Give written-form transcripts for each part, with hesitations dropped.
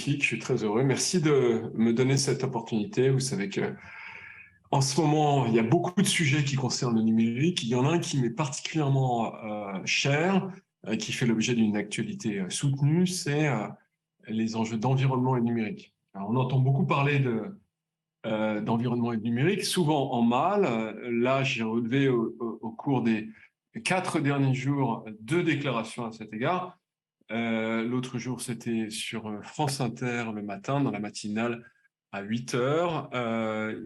magnifique, je suis très heureux. Merci de me donner cette opportunité. Vous savez que en ce moment, il y a beaucoup de sujets qui concernent le numérique. Il y en a un qui m'est particulièrement cher, qui fait l'objet d'une actualité soutenue, c'est les enjeux d'environnement et numérique. Alors, on entend beaucoup parler d'environnement et de numérique, souvent en mal. Là, j'ai relevé au cours des 4 derniers jours 2 déclarations à cet égard. L'autre jour, c'était sur France Inter le matin, dans la matinale, à 8 heures.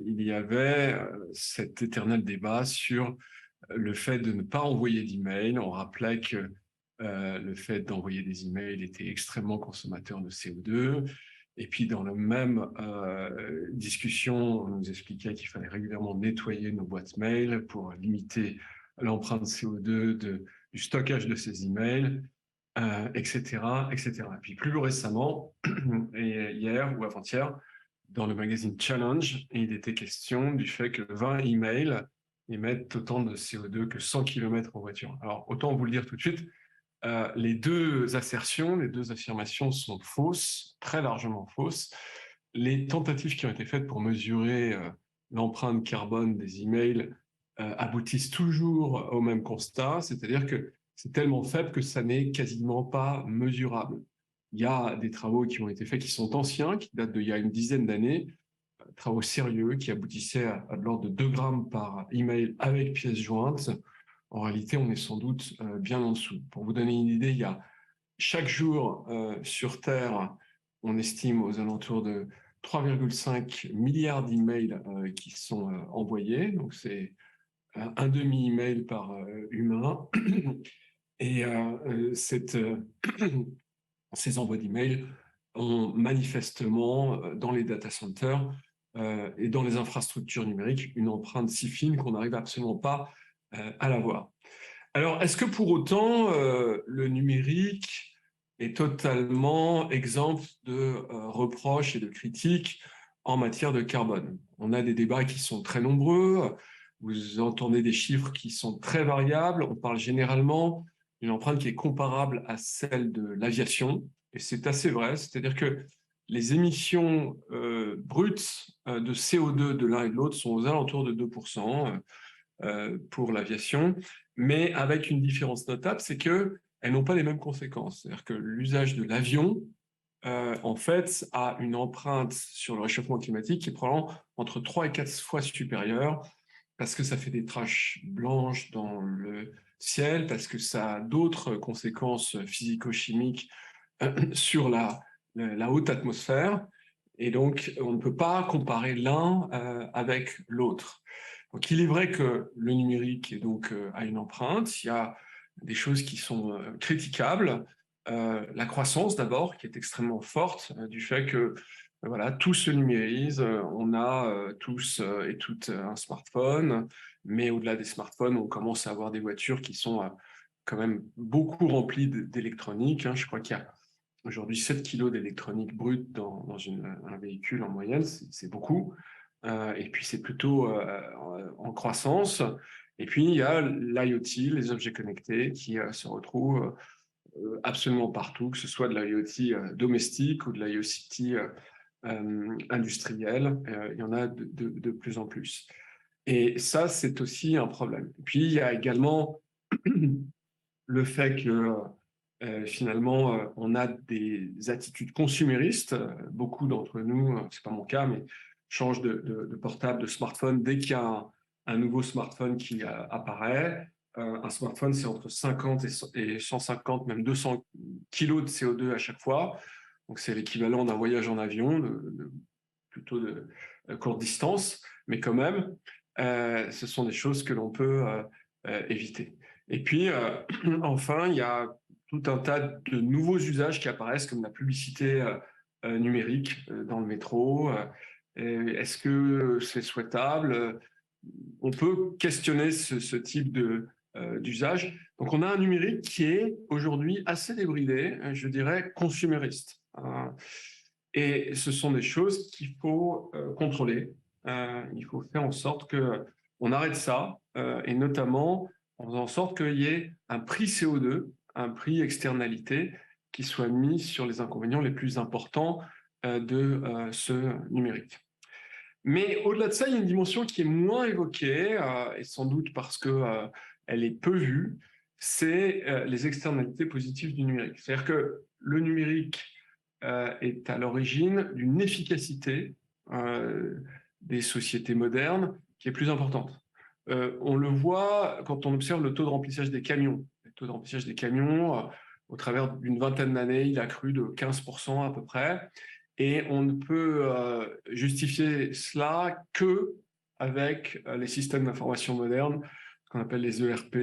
Il y avait cet éternel débat sur le fait de ne pas envoyer d'emails. On rappelait que le fait d'envoyer des emails était extrêmement consommateur de CO2. Et puis, dans la même discussion, on nous expliquait qu'il fallait régulièrement nettoyer nos boîtes mail pour limiter l'empreinte CO2 du stockage de ces emails. Etc., etc. Et puis plus récemment, et hier ou avant-hier, dans le magazine Challenge, il était question du fait que 20 emails émettent autant de CO2 que 100 km en voiture. Alors, autant vous le dire tout de suite, les deux assertions, les deux affirmations sont fausses, très largement fausses. Les tentatives qui ont été faites pour mesurer l'empreinte carbone des emails aboutissent toujours au même constat, c'est-à-dire que c'est tellement faible que ça n'est quasiment pas mesurable. Il y a des travaux qui ont été faits qui sont anciens, qui datent d'il y a une dizaine d'années, travaux sérieux qui aboutissaient à de l'ordre de 2 grammes par email avec pièces jointes. En réalité, on est sans doute bien en dessous. Pour vous donner une idée, il y a chaque jour sur Terre, on estime aux alentours de 3,5 milliards d'emails qui sont envoyés. Donc c'est un demi-email par humain. Et ces envois d'emails ont manifestement, dans les data centers et dans les infrastructures numériques, une empreinte si fine qu'on n'arrive absolument pas à la voir. Alors, est-ce que pour autant, le numérique est totalement exempt de reproches et de critiques en matière de carbone? On a des débats qui sont très nombreux, vous entendez des chiffres qui sont très variables, on parle généralement d'une empreinte qui est comparable à celle de l'aviation, et c'est assez vrai, c'est-à-dire que les émissions brutes de CO2 de l'un et de l'autre sont aux alentours de 2% pour l'aviation, mais avec une différence notable, c'est qu'elles n'ont pas les mêmes conséquences. C'est-à-dire que l'usage de l'avion, en fait, a une empreinte sur le réchauffement climatique qui est probablement entre 3 et 4 fois supérieure, parce que ça fait des taches blanches dans le ciel, parce que ça a d'autres conséquences physico-chimiques sur la haute atmosphère, et donc on ne peut pas comparer l'un avec l'autre. Donc il est vrai que le numérique donc, a une empreinte, il y a des choses qui sont critiquables, la croissance d'abord, qui est extrêmement forte, du fait que voilà, tout se numérise, on a tous et toutes un smartphone, mais au-delà des smartphones, on commence à avoir des voitures qui sont quand même beaucoup remplies d'électronique. Je crois qu'il y a aujourd'hui 7 kilos d'électronique brute dans un véhicule en moyenne, c'est beaucoup. Et puis c'est plutôt en croissance. Et puis il y a l'IoT, les objets connectés, qui se retrouvent absolument partout, que ce soit de l'IoT domestique ou de l'IoT industriel. Il y en a de plus en plus. Et ça, c'est aussi un problème. Et puis il y a également le fait que finalement, on a des attitudes consuméristes. Beaucoup d'entre nous, c'est pas mon cas, mais changent de portable, de smartphone dès qu'il y a un nouveau smartphone qui apparaît. Un smartphone, c'est entre 50 et 150, même 200 kilos de CO2 à chaque fois. Donc, c'est l'équivalent d'un voyage en avion, plutôt de courte distance, mais quand même, ce sont des choses que l'on peut éviter. Et puis, enfin, il y a tout un tas de nouveaux usages qui apparaissent, comme la publicité numérique dans le métro. Est-ce que c'est souhaitable? On peut questionner ce type d'usage. Donc, on a un numérique qui est aujourd'hui assez débridé, je dirais consumériste. Et ce sont des choses qu'il faut contrôler. Il faut faire en sorte qu'on arrête ça, et notamment en faisant en sorte qu'il y ait un prix CO2, un prix externalité, qui soit mis sur les inconvénients les plus importants ce numérique. Mais au-delà de ça, il y a une dimension qui est moins évoquée, et sans doute parce qu'elle est peu vue, c'est les externalités positives du numérique. C'est-à-dire que le numérique est à l'origine d'une efficacité des sociétés modernes qui est plus importante. On le voit quand on observe le taux de remplissage des camions. Le taux de remplissage des camions, au travers d'une vingtaine d'années, il a cru de 15% à peu près. Et on ne peut justifier cela que avec les systèmes d'information modernes, ce qu'on appelle les ERP,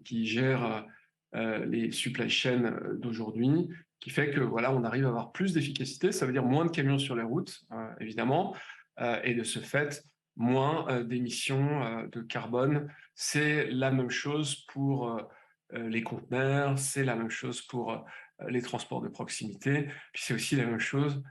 qui gèrent les supply chains d'aujourd'hui, qui fait que voilà, on arrive à avoir plus d'efficacité. Ça veut dire moins de camions sur les routes, évidemment, et de ce fait, moins d'émissions de carbone. C'est la même chose pour les conteneurs, c'est la même chose pour les transports de proximité, puis c'est aussi la même chose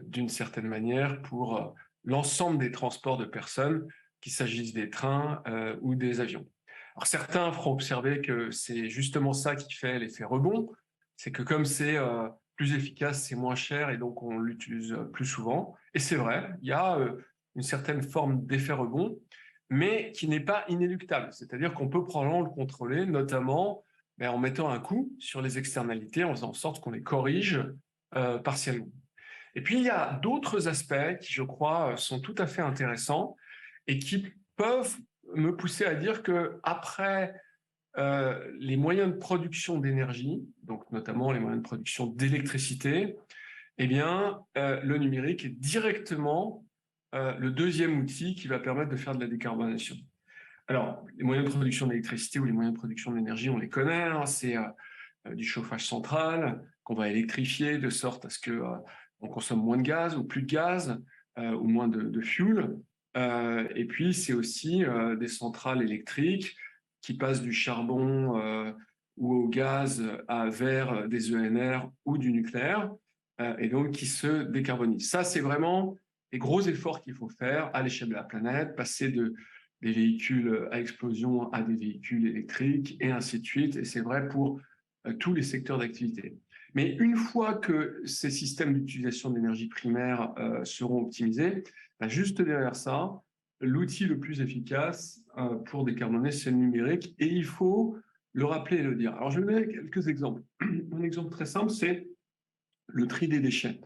d'une certaine manière pour l'ensemble des transports de personnes, qu'il s'agisse des trains ou des avions. Alors certains feront observer que c'est justement ça qui fait l'effet rebond, c'est que comme c'est plus efficace, c'est moins cher et donc on l'utilise plus souvent. Et c'est vrai, il y a une certaine forme d'effet rebond, mais qui n'est pas inéluctable. C'est-à-dire qu'on peut probablement le contrôler, notamment en mettant un coup sur les externalités, en faisant en sorte qu'on les corrige partiellement. Et puis, il y a d'autres aspects qui, je crois, sont tout à fait intéressants et qui peuvent me pousser à dire qu'après les moyens de production d'énergie, donc notamment les moyens de production d'électricité, eh bien, le numérique est directement le deuxième outil qui va permettre de faire de la décarbonation. Alors, les moyens de production d'électricité ou les moyens de production d'énergie, on les connaît, hein, c'est du chauffage central qu'on va électrifier de sorte à ce qu'on consomme moins de gaz ou plus de gaz ou moins de fuel. Et puis, c'est aussi des centrales électriques qui passent du charbon ou au gaz vers des ENR ou du nucléaire et donc qui se décarbonisent. Ça, c'est vraiment les gros efforts qu'il faut faire à l'échelle de la planète, passer des véhicules à explosion à des véhicules électriques et ainsi de suite. Et c'est vrai pour tous les secteurs d'activité. Mais une fois que ces systèmes d'utilisation d'énergie primaire seront optimisés, juste derrière ça, l'outil le plus efficace pour décarboner, c'est le numérique. Et il faut le rappeler et le dire. Alors, je vais donner quelques exemples. Un exemple très simple, c'est le tri des déchets.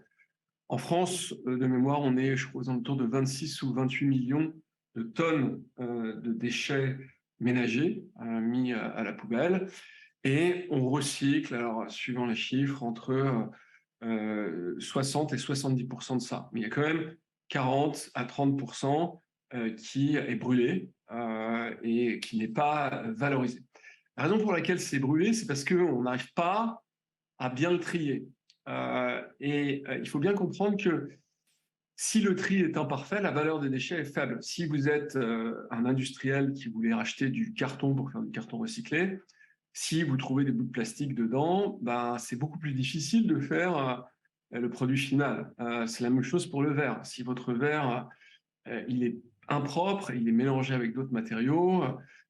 En France, de mémoire, on est, je crois, aux alentours de 26 ou 28 millions de tonnes de déchets ménagers mis à la poubelle. Et on recycle, alors suivant les chiffres, entre 60 et 70% de ça. Mais il y a quand même 40 à 30% qui est brûlé et qui n'est pas valorisé. La raison pour laquelle c'est brûlé, c'est parce qu'on n'arrive pas à bien le trier. Il faut bien comprendre que si le tri est imparfait, la valeur des déchets est faible. Si vous êtes un industriel qui voulait racheter du carton pour faire du carton recyclé, si vous trouvez des bouts de plastique dedans, c'est beaucoup plus difficile de faire le produit final. C'est la même chose pour le verre. Si votre verre il est impropre, il est mélangé avec d'autres matériaux,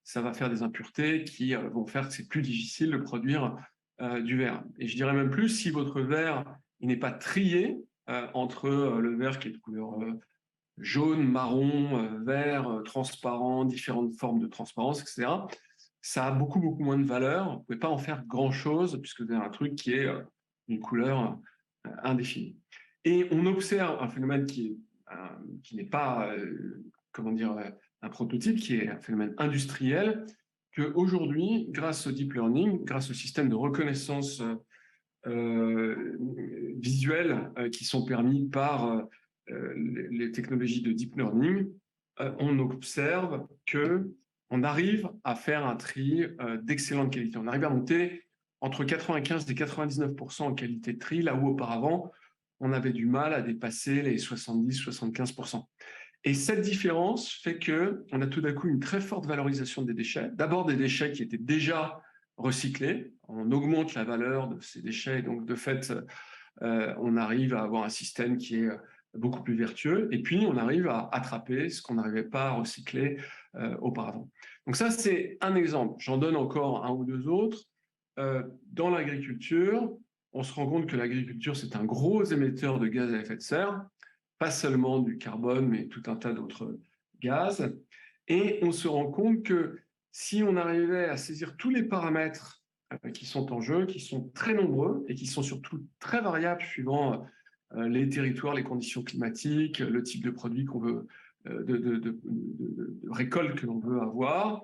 ça va faire des impuretés qui vont faire que c'est plus difficile de produire du verre. Et je dirais même plus, si votre verre il n'est pas trié entre le verre qui est de couleur jaune, marron, vert, transparent, différentes formes de transparence, etc., ça a beaucoup, beaucoup moins de valeur. Vous ne pouvez pas en faire grand-chose puisque vous avez un truc qui est une couleur indéfinie. Et on observe un phénomène qui n'est pas, comment dire, un prototype, qui est un phénomène industriel, qu'aujourd'hui, grâce au deep learning, grâce au système de reconnaissance visuelle qui sont permis par les technologies de deep learning, on observe qu'on arrive à faire un tri d'excellente qualité. On arrive à monter entre 95 et 99% en qualité de tri, là où auparavant, on avait du mal à dépasser les 70-75%. Et cette différence fait qu'on a tout d'un coup une très forte valorisation des déchets. D'abord des déchets qui étaient déjà recyclés. On augmente la valeur de ces déchets et donc de fait, on arrive à avoir un système qui est beaucoup plus vertueux. Et puis, on arrive à attraper ce qu'on n'arrivait pas à recycler auparavant. Donc ça, c'est un exemple. J'en donne encore un ou deux autres. Dans l'agriculture, on se rend compte que l'agriculture, c'est un gros émetteur de gaz à effet de serre, pas seulement du carbone, mais tout un tas d'autres gaz. Et on se rend compte que si on arrivait à saisir tous les paramètres qui sont en jeu, qui sont très nombreux et qui sont surtout très variables suivant les territoires, les conditions climatiques, le type de produit qu'on veut, de récolte que l'on veut avoir,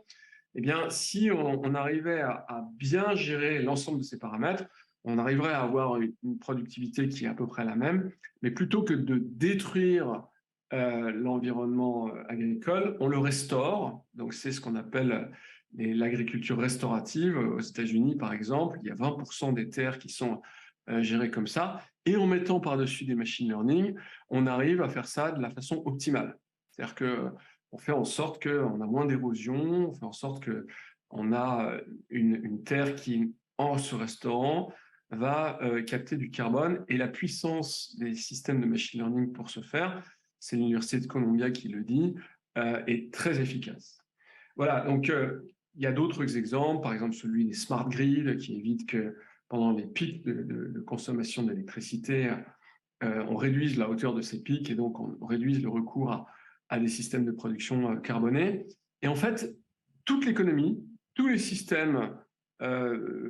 eh bien, si on arrivait à bien gérer l'ensemble de ces paramètres, on arriverait à avoir une productivité qui est à peu près la même, mais plutôt que de détruire l'environnement agricole, on le restaure. Donc, c'est ce qu'on appelle l'agriculture restaurative. Aux États-Unis, par exemple, il y a 20% des terres qui sont gérées comme ça. Et en mettant par-dessus des machine learning, on arrive à faire ça de la façon optimale. C'est-à-dire qu'on fait en sorte qu'on a moins d'érosion, on fait en sorte qu'on a une terre qui, en se restaurant, va capter du carbone. Et la puissance des systèmes de machine learning pour ce faire, c'est l'Université de Columbia qui le dit, est très efficace. Voilà, donc il y a d'autres exemples, par exemple celui des smart grids qui évite que pendant les pics de consommation d'électricité, on réduise la hauteur de ces pics et donc on réduise le recours à des systèmes de production carbonés. Et en fait, toute l'économie, tous les systèmes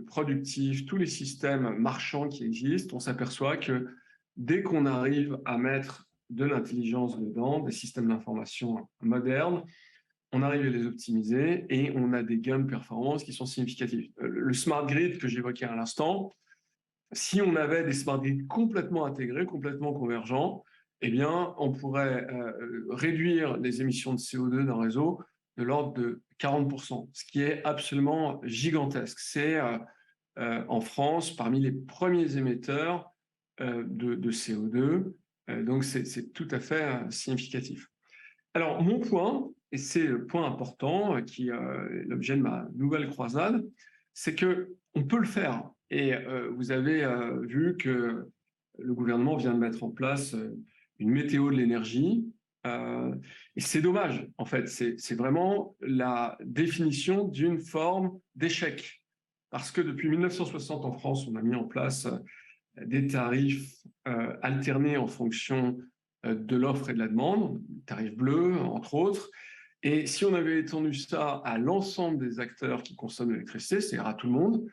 productifs, tous les systèmes marchands qui existent, on s'aperçoit que dès qu'on arrive à mettre de l'intelligence dedans, des systèmes d'information modernes, on arrive à les optimiser et on a des gains de performance qui sont significatifs. Le smart grid que j'évoquais à l'instant, si on avait des smart grids complètement intégrés, complètement convergents, eh bien, on pourrait réduire les émissions de CO2 d'un réseau de l'ordre de 40%, ce qui est absolument gigantesque. C'est en France parmi les premiers émetteurs de CO2, donc c'est tout à fait significatif. Alors, mon point, et c'est le point important qui est l'objet de ma nouvelle croisade, c'est qu'on peut le faire. Et vous avez vu que le gouvernement vient de mettre en place une météo de l'énergie. Et c'est dommage, en fait. C'est vraiment la définition d'une forme d'échec. Parce que depuis 1960 en France, on a mis en place des tarifs alternés en fonction de l'offre et de la demande, tarif bleu, entre autres. Et si on avait étendu ça à l'ensemble des acteurs qui consomment l'électricité, c'est-à-dire à tout le monde,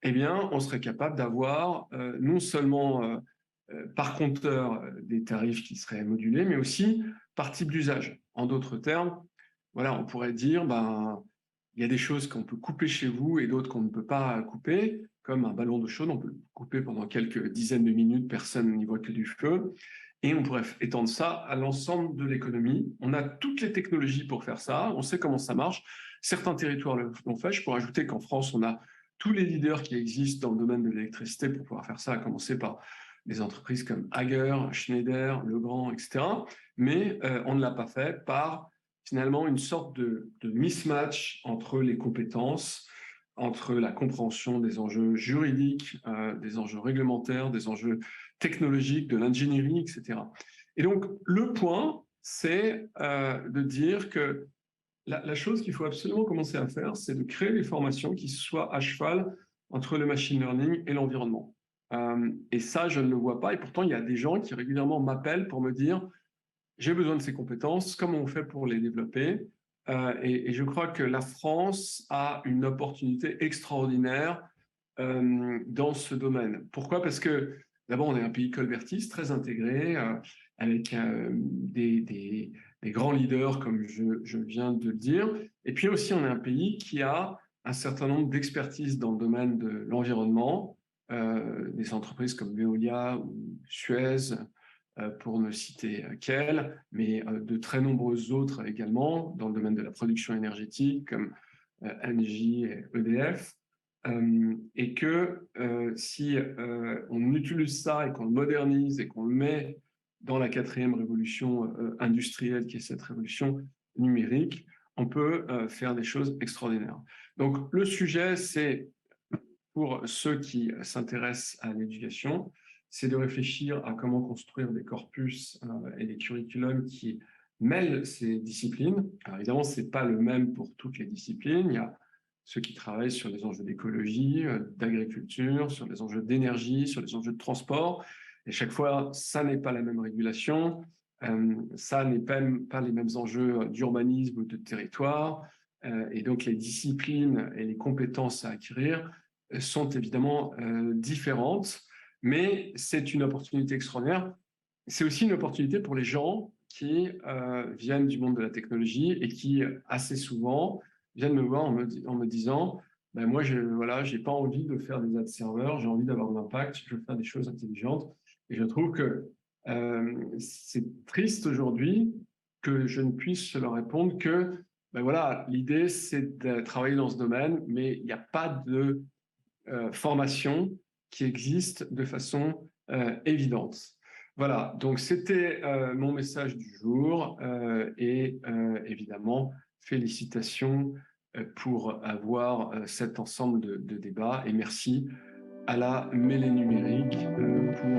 eh bien, on serait capable d'avoir non seulement par compteur des tarifs qui seraient modulés, mais aussi par type d'usage. En d'autres termes, voilà, on pourrait dire, ben, il y a des choses qu'on peut couper chez vous et d'autres qu'on ne peut pas couper, comme un ballon d'eau chaude, on peut le couper pendant quelques dizaines de minutes, personne n'y voit que du feu, et on pourrait étendre ça à l'ensemble de l'économie. On a toutes les technologies pour faire ça, on sait comment ça marche, certains territoires l'ont fait. Je pourrais ajouter qu'en France, on a tous les leaders qui existent dans le domaine de l'électricité pour pouvoir faire ça, à commencer par des entreprises comme Hager, Schneider, Legrand, etc. Mais on ne l'a pas fait par finalement une sorte de mismatch entre les compétences, entre la compréhension des enjeux juridiques, des enjeux réglementaires, des enjeux technologiques, de l'ingénierie, etc. Et donc, le point, c'est de dire que la chose qu'il faut absolument commencer à faire, c'est de créer des formations qui soient à cheval entre le machine learning et l'environnement. Et ça, je ne le vois pas. Et pourtant, il y a des gens qui régulièrement m'appellent pour me dire j'ai besoin de ces compétences, comment on fait pour les développer et je crois que la France a une opportunité extraordinaire dans ce domaine. Pourquoi? Parce que d'abord, on est un pays colbertiste, très intégré, avec des grands leaders, comme je viens de le dire. Et puis aussi, on est un pays qui a un certain nombre d'expertises dans le domaine de l'environnement, des entreprises comme Veolia ou Suez, pour ne citer qu'elles, mais de très nombreuses autres également, dans le domaine de la production énergétique, comme Engie et EDF. Et que si on utilise ça et qu'on le modernise et qu'on le met dans la quatrième révolution industrielle, qui est cette révolution numérique, on peut faire des choses extraordinaires. Donc le sujet, c'est pour ceux qui s'intéressent à l'éducation, c'est de réfléchir à comment construire des corpus et des curriculums qui mêlent ces disciplines. Alors évidemment, ce n'est pas le même pour toutes les disciplines. Il y a ceux qui travaillent sur les enjeux d'écologie, d'agriculture, sur les enjeux d'énergie, sur les enjeux de transport. Et chaque fois, ça n'est pas la même régulation, ça n'est pas les mêmes enjeux d'urbanisme ou de territoire. Et donc, les disciplines et les compétences à acquérir sont évidemment différentes, mais c'est une opportunité extraordinaire. C'est aussi une opportunité pour les gens qui viennent du monde de la technologie et qui, assez souvent, viennent me voir en me disant ben moi, voilà, j'ai pas envie de faire des ad serveurs, j'ai envie d'avoir de l'impact, je veux faire des choses intelligentes. Et je trouve que c'est triste aujourd'hui que je ne puisse leur répondre que ben voilà, l'idée, c'est de travailler dans ce domaine, mais il n'y a pas de formation qui existe de façon évidente. Voilà, donc c'était mon message du jour et évidemment, félicitations pour avoir cet ensemble de débats et merci à la mêlée numérique pour